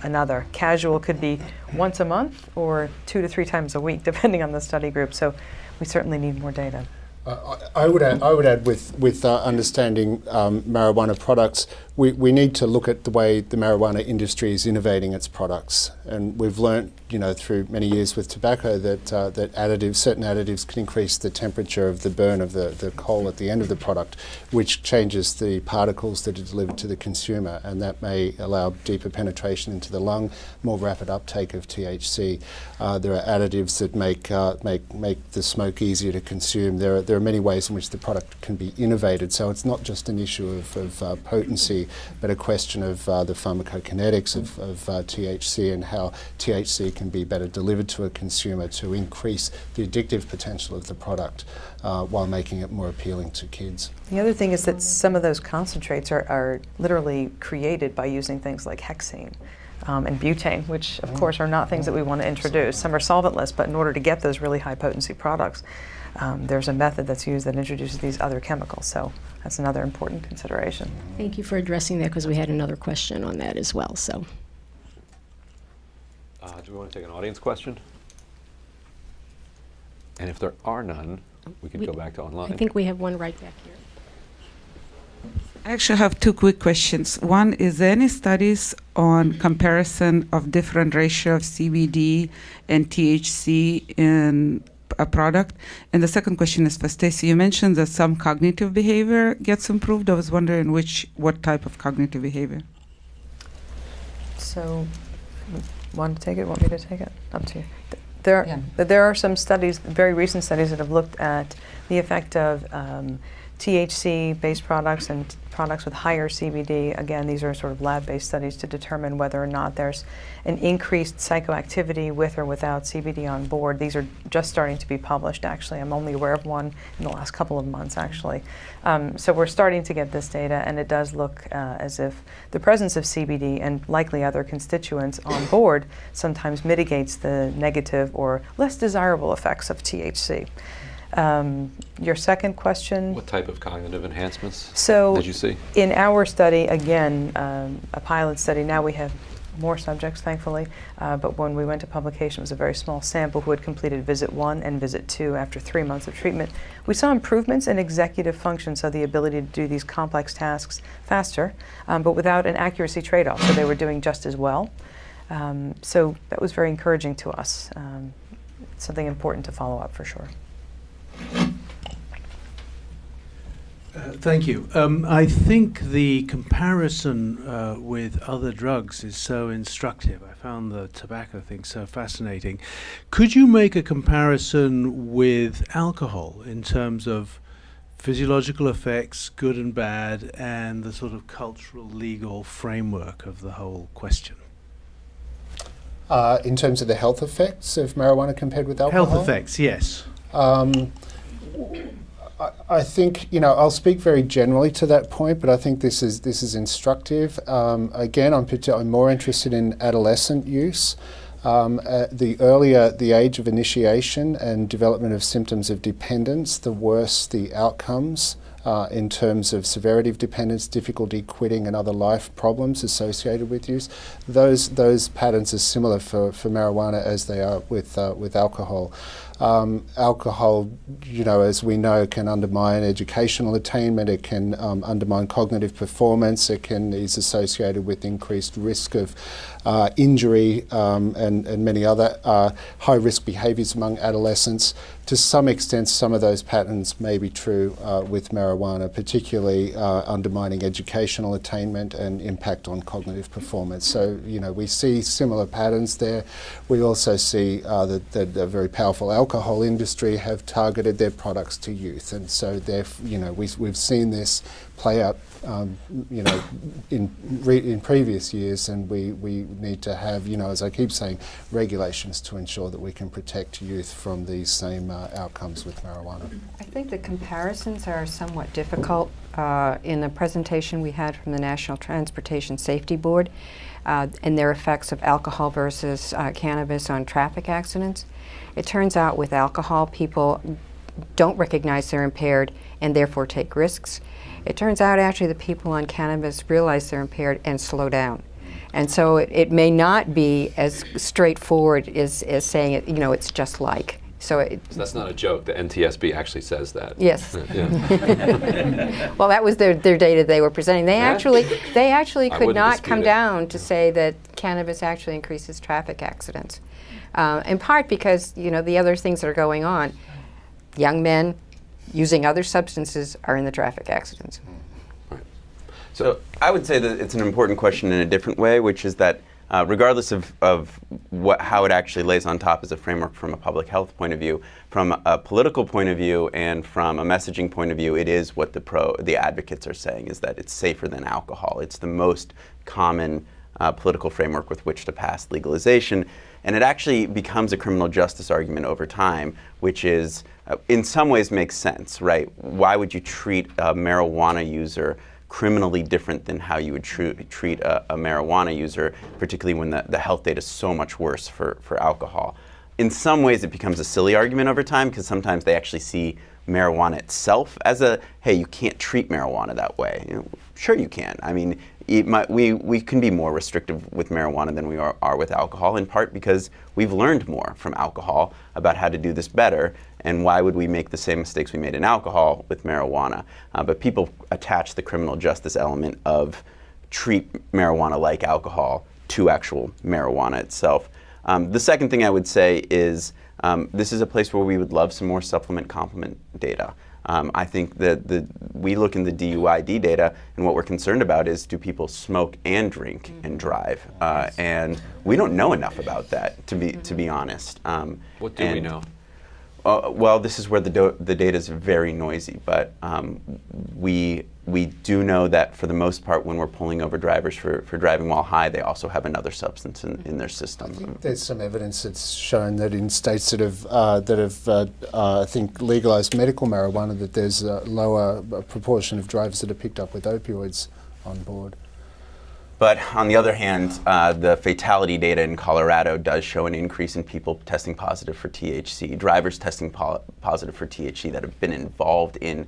another. Casual could be once a month or 2 to 3 times a week, depending on the study group. So we certainly need more data. I would add with understanding marijuana products, we need to look at the way the marijuana industry is innovating its products, and we've learnt, through many years with tobacco that certain additives can increase the temperature of the burn of the coal at the end of the product, which changes the particles that are delivered to the consumer, and that may allow deeper penetration into the lung, more rapid uptake of THC. There are additives that make the smoke easier to consume. There are many ways in which the product can be innovated, so it's not just an issue of potency, but a question of the pharmacokinetics of THC and how THC can be better delivered to a consumer to increase the addictive potential of the product while making it more appealing to kids. The other thing is that some of those concentrates are literally created by using things like hexane and butane, which of course are not things that we want to introduce. Some are solventless, but in order to get those really high potency products, there's a method that's used that introduces these other chemicals. So that's another important consideration. Thank you for addressing that, because we had another question on that as well. So, do we want to take an audience question? And if there are none, we could go back to online. I think we have one right back here. I actually have 2 quick questions. One, is there any studies on comparison of different ratio of CBD and THC in a product? And the second question is for Stacy. You mentioned that some cognitive behavior gets improved. I was wondering what type of cognitive behavior? So, want to take it? Want me to take it? Up to you. There are some studies, very recent studies, that have looked at the effect of THC-based products and products with higher CBD. Again, these are sort of lab-based studies to determine whether or not there's an increased psychoactivity with or without CBD on board. These are just starting to be published, actually. I'm only aware of one in the last couple of months, actually. So we're starting to get this data, and it does look as if the presence of CBD and likely other constituents on board sometimes mitigates the negative or less desirable effects of THC. Your second question? What type of cognitive enhancements did you see? In our study, again, a pilot study, now we have more subjects, thankfully, but when we went to publication, it was a very small sample who had completed visit 1 and visit 2 after 3 months of treatment. We saw improvements in executive function, so the ability to do these complex tasks faster, but without an accuracy trade-off, so they were doing just as well. So that was very encouraging to us. Something important to follow up for sure. Thank you. I think the comparison with other drugs is so instructive. I found the tobacco thing so fascinating. Could you make a comparison with alcohol in terms of physiological effects, good and bad, and the sort of cultural, legal framework of the whole question? In terms of the health effects of marijuana compared with alcohol? Health effects, yes. I think, I'll speak very generally to that point, but I think this is instructive. Again, I'm more interested in adolescent use. The earlier the age of initiation and development of symptoms of dependence, the worse the outcomes in terms of severity of dependence, difficulty quitting, and other life problems associated with use. Those patterns are similar for marijuana as they are with alcohol. Alcohol, as we know, can undermine educational attainment. It can undermine cognitive performance. It is associated with increased risk of injury and many other high-risk behaviours among adolescents. To some extent, some of those patterns may be true with marijuana, particularly undermining educational attainment and impact on cognitive performance. So, we see similar patterns there. We also see that a very powerful alcohol industry have targeted their products to youth, and so we've seen this play out in previous years, and we need to have, as I keep saying, regulations to ensure that we can protect youth from these same outcomes with marijuana. I think the comparisons are somewhat difficult. In the presentation we had from the National Transportation Safety Board and their effects of alcohol versus cannabis on traffic accidents, it turns out with alcohol, people don't recognize they're impaired and therefore take risks. It turns out actually the people on cannabis realize they're impaired and slow down. And so it may not be as straightforward as saying it, it's just like. So that's not a joke. The NTSB actually says that. Yes. Yeah. Well, that was their data they were presenting. They actually I could wouldn't not dispute come it. down to say that cannabis actually increases traffic accidents. In part because, the other things that are going on. Young men using other substances are in the traffic accidents. So I would say that it's an important question in a different way, which is that regardless of how it actually lays on top as a framework from a public health point of view, from a political point of view, and from a messaging point of view, it is what the advocates are saying, is that it's safer than alcohol. It's the most common political framework with which to pass legalization. And it actually becomes a criminal justice argument over time, which is, in some ways makes sense, right? Why would you treat a marijuana user criminally different than how you would treat a marijuana user, particularly when the health data is so much worse for alcohol? In some ways, it becomes a silly argument over time, because sometimes they actually see marijuana itself as hey, you can't treat marijuana that way. Sure you can. I mean, we can be more restrictive with marijuana than we are with alcohol, in part because we've learned more from alcohol about how to do this better, and why would we make the same mistakes we made in alcohol with marijuana? But people attach the criminal justice element of treat marijuana like alcohol to actual marijuana itself. The second thing I would say is this is a place where we would love some more supplement-complement data. I think that we look in the DUID data, and what we're concerned about is, do people smoke and drink and drive? And we don't know enough about that, to be honest. What do we know? Well, this is where the data is very noisy, but we do know that for the most part, when we're pulling over drivers for driving while high, they also have another substance in their system. I think there's some evidence that's shown that in states that have I think legalised medical marijuana, that there's a lower proportion of drivers that are picked up with opioids on board. But on the other hand, the fatality data in Colorado does show an increase in people testing positive for THC, drivers testing positive for THC that have been involved in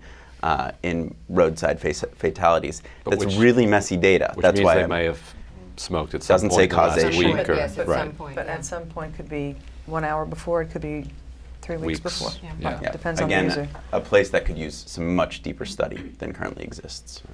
roadside fatalities. That's really messy data. Which That's means why they may have smoked at some doesn't point say in the last causation. week. But Or, yes, at right. some point. But at some point could be 1 hour before, it could be 3 weeks before. Yeah. Yeah. Depends on the Again, user. a place that could use some much deeper study than currently exists.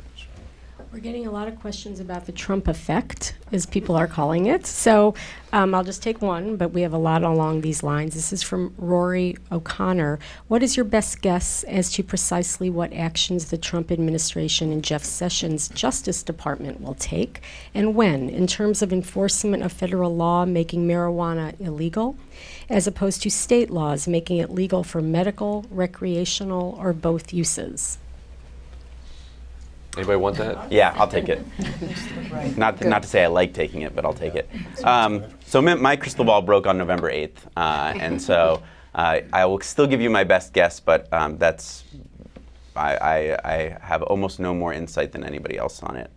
We're getting a lot of questions about the Trump effect, as people are calling it. So I'll just take one, but we have a lot along these lines. This is from Rory O'Connor. What is your best guess as to precisely what actions the Trump administration and Jeff Sessions' Justice Department will take, and when, in terms of enforcement of federal law making marijuana illegal, as opposed to state laws making it legal for medical, recreational, or both uses? Anybody want that? Yeah, I'll take it. Not to say I like taking it, but I'll take it. So my crystal ball broke on November 8th, and so I will still give you my best guess, but I have almost no more insight than anybody else on it.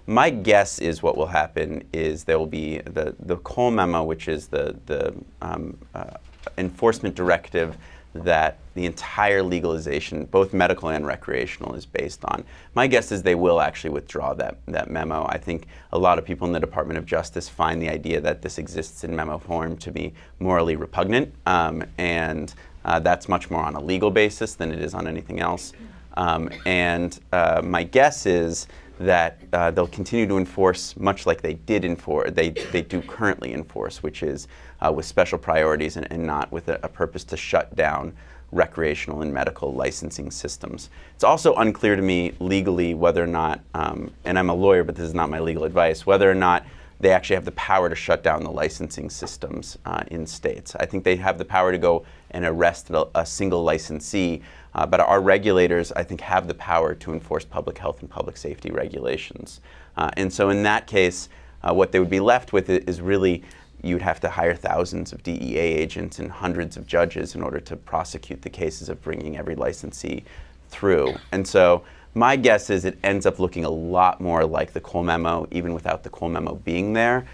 My guess is what will happen is there will be the Cole memo, which is the enforcement directive that the entire legalization, both medical and recreational, is based on. My guess is they will actually withdraw that memo. I think a lot of people in the Department of Justice find the idea that this exists in memo form to be morally repugnant, and that's much more on a legal basis than it is on anything else. My guess is that they'll continue to enforce much like they do currently enforce, which is with special priorities and not with a purpose to shut down recreational and medical licensing systems. It's also unclear to me legally whether or not, and I'm a lawyer, but this is not my legal advice, whether or not they actually have the power to shut down the licensing systems in states. I think they have the power to go and arrest a single licensee, but our regulators, I think, have the power to enforce public health and public safety regulations. And so in that case, what they would be left with is really, you'd have to hire thousands of DEA agents and hundreds of judges in order to prosecute the cases of bringing every licensee through. And so my guess is it ends up looking a lot more like the Cole memo, even without the Cole memo being there,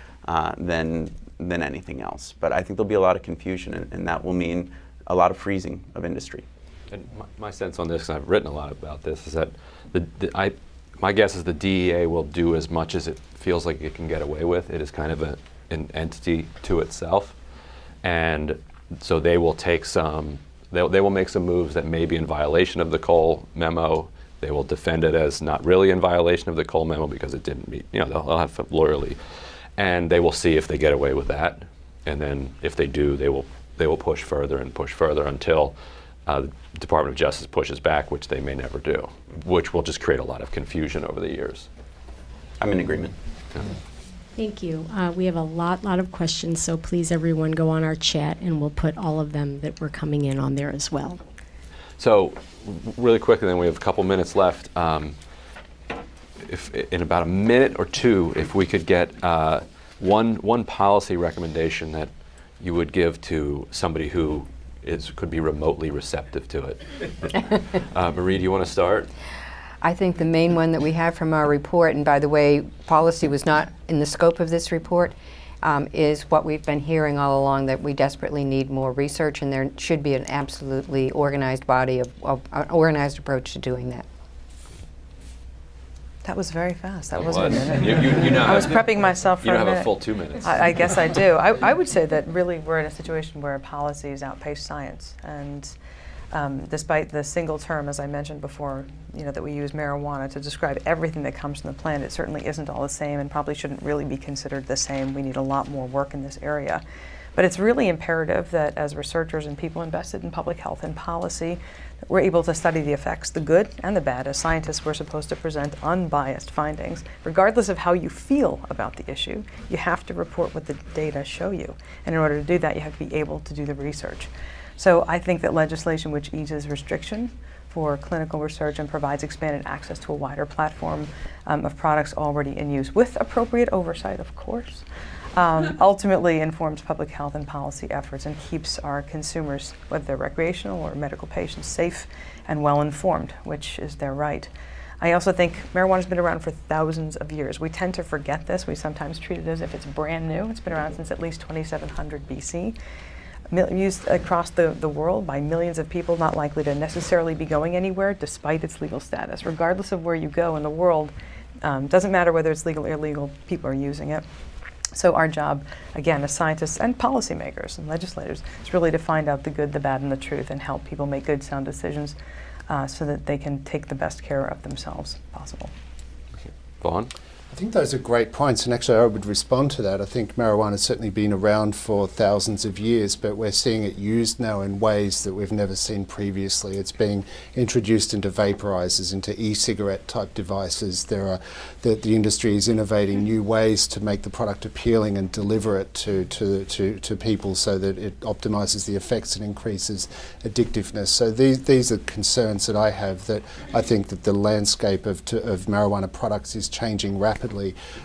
than anything else. But I think there'll be a lot of confusion, and that will mean a lot of freezing of industry. And my sense on this, and I've written a lot about this, is that my guess is the DEA will do as much as it feels like it can get away with. It is kind of an entity to itself, and so they will take they will make some moves that may be in violation of the Cole memo. They will defend it as not really in violation of the Cole memo because it didn't meet, they'll have lawyerly, and they will see if they get away with that, and then if they do, they will push further and push further until the Department of Justice pushes back, which they may never do, which will just create a lot of confusion over the years. I'm in agreement. Yeah. Thank you. We have a lot of questions, so please everyone go on our chat and we'll put all of them that were coming in on there as well. So really quickly, then we have a couple minutes left. If in about a minute or two, if we could get one policy recommendation that you would give to somebody who could be remotely receptive to it. Marie, do you want to start? I think the main one that we have from our report, and by the way, policy was not in the scope of this report, is what we've been hearing all along, that we desperately need more research, and there should be an absolutely organized body of an organized approach to doing that. That was very fast. That It wasn't was. a minute. You now I was have- prepping myself for You a don't have minute. a full 2 minutes. I guess I do. I would say that really we're in a situation where policies outpace science, and despite the single term, as I mentioned before, that we use marijuana to describe everything that comes from the plant, it certainly isn't all the same and probably shouldn't really be considered the same. We need a lot more work in this area. But it's really imperative that as researchers and people invested in public health and policy, we're able to study the effects, the good and the bad. As scientists, we're supposed to present unbiased findings. Regardless of how you feel about the issue, you have to report what the data show you. And in order to do that, you have to be able to do the research. So I think that legislation which eases restriction for clinical research and provides expanded access to a wider platform of products already in use, with appropriate oversight, of course, ultimately informs public health and policy efforts and keeps our consumers, whether they're recreational or medical patients, safe and well informed, which is their right. I also think marijuana's been around for thousands of years. We tend to forget this. We sometimes treat it as if it's brand new. It's been around since at least 2700 BC. Used across the world by millions of people, not likely to necessarily be going anywhere despite its legal status. Regardless of where you go in the world, doesn't matter whether it's legal or illegal, people are using it. So our job, again, as scientists and policymakers and legislators, is really to find out the good, the bad, and the truth and help people make good, sound decisions so that they can take the best care of themselves possible. Vaughn? I think those are great points, and actually I would respond to that. I think marijuana has certainly been around for thousands of years, but we're seeing it used now in ways that we've never seen previously. It's being introduced into vaporizers, into e-cigarette type devices. The industry is innovating new ways to make the product appealing and deliver it to people so that it optimizes the effects and increases addictiveness. So these are concerns that I have, that I think that the landscape of marijuana products is changing rapidly.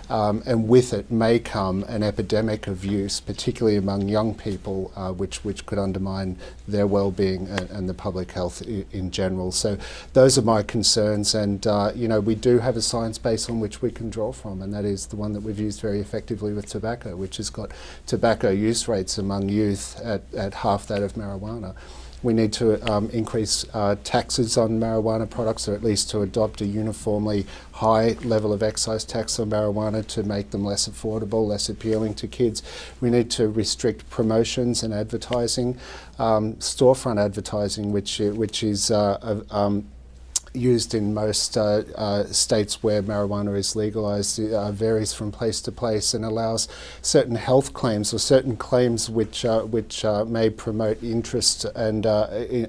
And with it may come an epidemic of use, particularly among young people, which could undermine their well-being and the public health in general. So those are my concerns, and we do have a science base on which we can draw from, and that is the one that we've used very effectively with tobacco, which has got tobacco use rates among youth at half that of marijuana. We need to increase taxes on marijuana products, or at least to adopt a uniformly high level of excise tax on marijuana to make them less affordable, less appealing to kids. We need to restrict promotions and advertising, storefront advertising, which is used in most states where marijuana is legalized, varies from place to place and allows certain health claims or certain claims which may promote interest and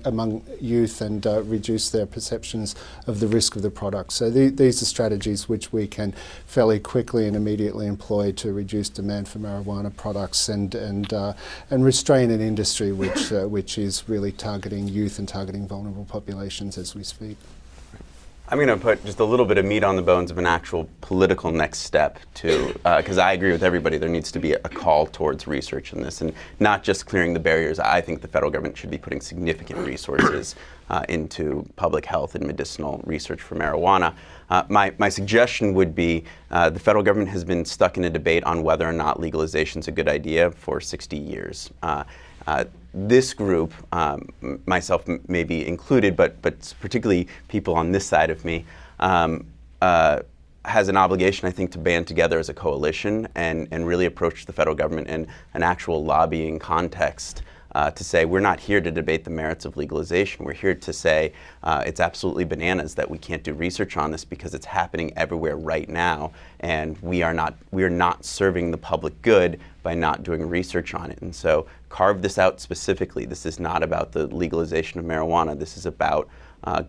among youth and reduce their perceptions of the risk of the product. So these are strategies which we can fairly quickly and immediately employ to reduce demand for marijuana products and restrain an industry which is really targeting youth and targeting vulnerable populations as we speak. I'm going to put just a little bit of meat on the bones of an actual political next step to, because I agree with everybody, there needs to be a call towards research in this and not just clearing the barriers. I think the federal government should be putting significant resources into public health and medicinal research for marijuana. My suggestion would be the federal government has been stuck in a debate on whether or not legalization is a good idea for 60 years. This group, myself maybe included, but particularly people on this side of me, has an obligation, I think, to band together as a coalition and really approach the federal government in an actual lobbying context to say we're not here to debate the merits of legalization. We're here to say it's absolutely bananas that we can't do research on this because it's happening everywhere right now, and we are not serving the public good by not doing research on it. And so carve this out specifically. This is not about the legalization of marijuana. This is about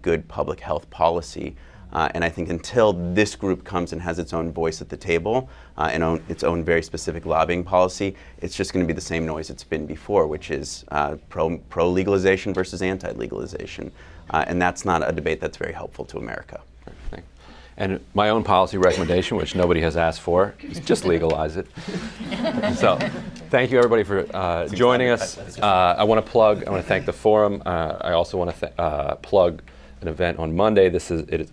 good public health policy. And I think until this group comes and has its own voice at the table and its own very specific lobbying policy, it's just going to be the same noise it's been before, which is pro-legalization versus anti-legalization. And that's not a debate that's very helpful to America. And my own policy recommendation, which nobody has asked for, is just legalize it. So thank you, everybody, for joining us. I want to thank the forum. I also want to plug an event on Monday. This is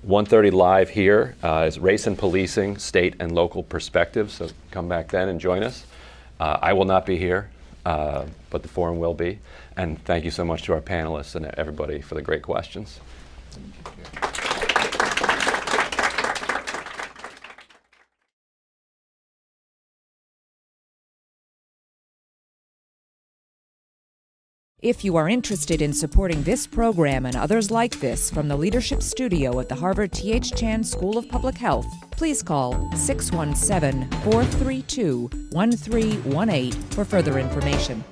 1:30 live here. Is Race and Policing, State and Local Perspectives. So come back then and join us. I will not be here, but the forum will be. And thank you so much to our panelists and everybody for the great questions. If you are interested in supporting this program and others like this from the Leadership Studio at the Harvard T.H. Chan School of Public Health, please call 617-432-1318 for further information.